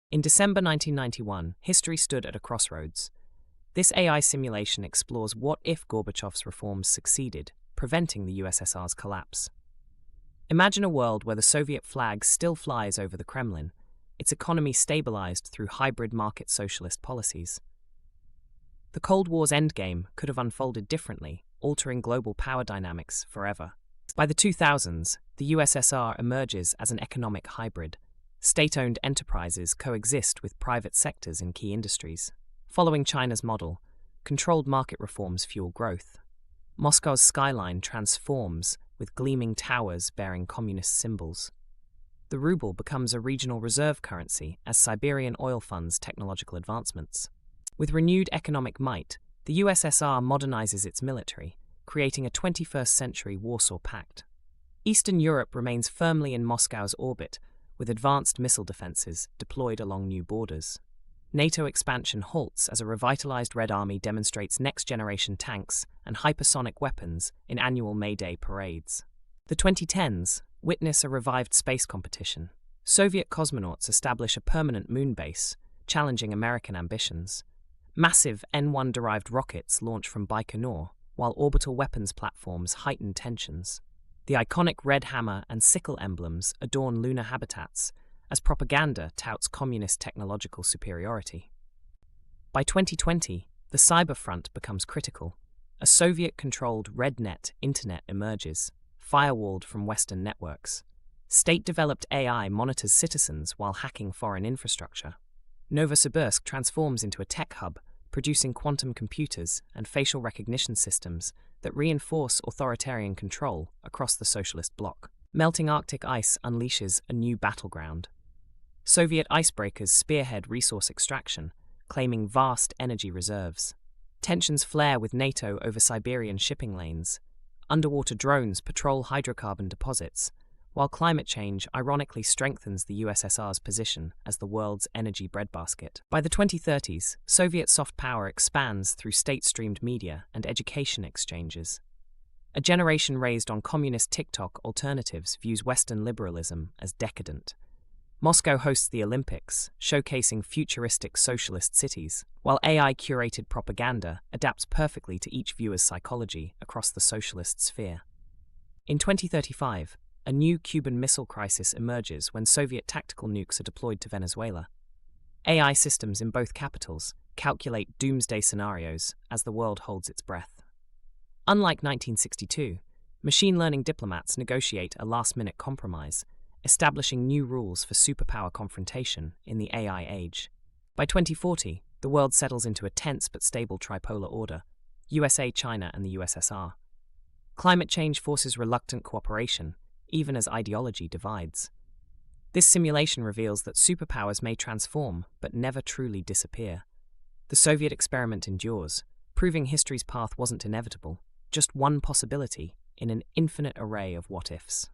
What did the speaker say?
In December 1991, history stood at a crossroads. This AI simulation explores what if Gorbachev's reforms succeeded, preventing the USSR's collapse. Imagine a world where the Soviet flag still flies over the Kremlin, its economy stabilized through hybrid market socialist policies. The Cold War's endgame could have unfolded differently, altering global power dynamics forever. By the 2000s, the USSR emerges as an economic hybrid. State-owned enterprises coexist with private sectors in key industries. Following China's model, controlled market reforms fuel growth. Moscow's skyline transforms, with gleaming towers bearing communist symbols. The ruble becomes a regional reserve currency as Siberian oil funds technological advancements. With renewed economic might, the USSR modernizes its military, creating a 21st-century Warsaw Pact. Eastern Europe remains firmly in Moscow's orbit, with advanced missile defenses deployed along new borders. NATO expansion halts as a revitalized Red Army demonstrates next-generation tanks and hypersonic weapons in annual May Day parades. The 2010s witness a revived space competition. Soviet cosmonauts establish a permanent moon base, challenging American ambitions. Massive N-1-derived rockets launch from Baikonur, while orbital weapons platforms heighten tensions. The iconic red hammer and sickle emblems adorn lunar habitats, as propaganda touts communist technological superiority. By 2020, the cyber front becomes critical. A Soviet-controlled RedNet internet emerges, firewalled from Western networks. State-developed AI monitors citizens while hacking foreign infrastructure. Novosibirsk transforms into a tech hub, producing quantum computers and facial recognition systems that reinforce authoritarian control across the socialist bloc. Melting Arctic ice unleashes a new battleground. Soviet icebreakers spearhead resource extraction, claiming vast energy reserves. Tensions flare with NATO over Siberian shipping lanes. Underwater drones patrol hydrocarbon deposits, while climate change ironically strengthens the USSR's position as the world's energy breadbasket. By the 2030s, Soviet soft power expands through state-streamed media and education exchanges. A generation raised on communist TikTok alternatives views Western liberalism as decadent. Moscow hosts the Olympics, showcasing futuristic socialist cities, while AI-curated propaganda adapts perfectly to each viewer's psychology across the socialist sphere. In 2035, a new Cuban Missile Crisis emerges when Soviet tactical nukes are deployed to Venezuela. AI systems in both capitals calculate doomsday scenarios as the world holds its breath. Unlike 1962, machine learning diplomats negotiate a last-minute compromise, establishing new rules for superpower confrontation in the AI age. By 2040, the world settles into a tense but stable tripolar order: USA, China, and the USSR. Climate change forces reluctant cooperation, even as ideology divides. This simulation reveals that superpowers may transform, but never truly disappear. The Soviet experiment endures, proving history's path wasn't inevitable, just one possibility in an infinite array of what-ifs.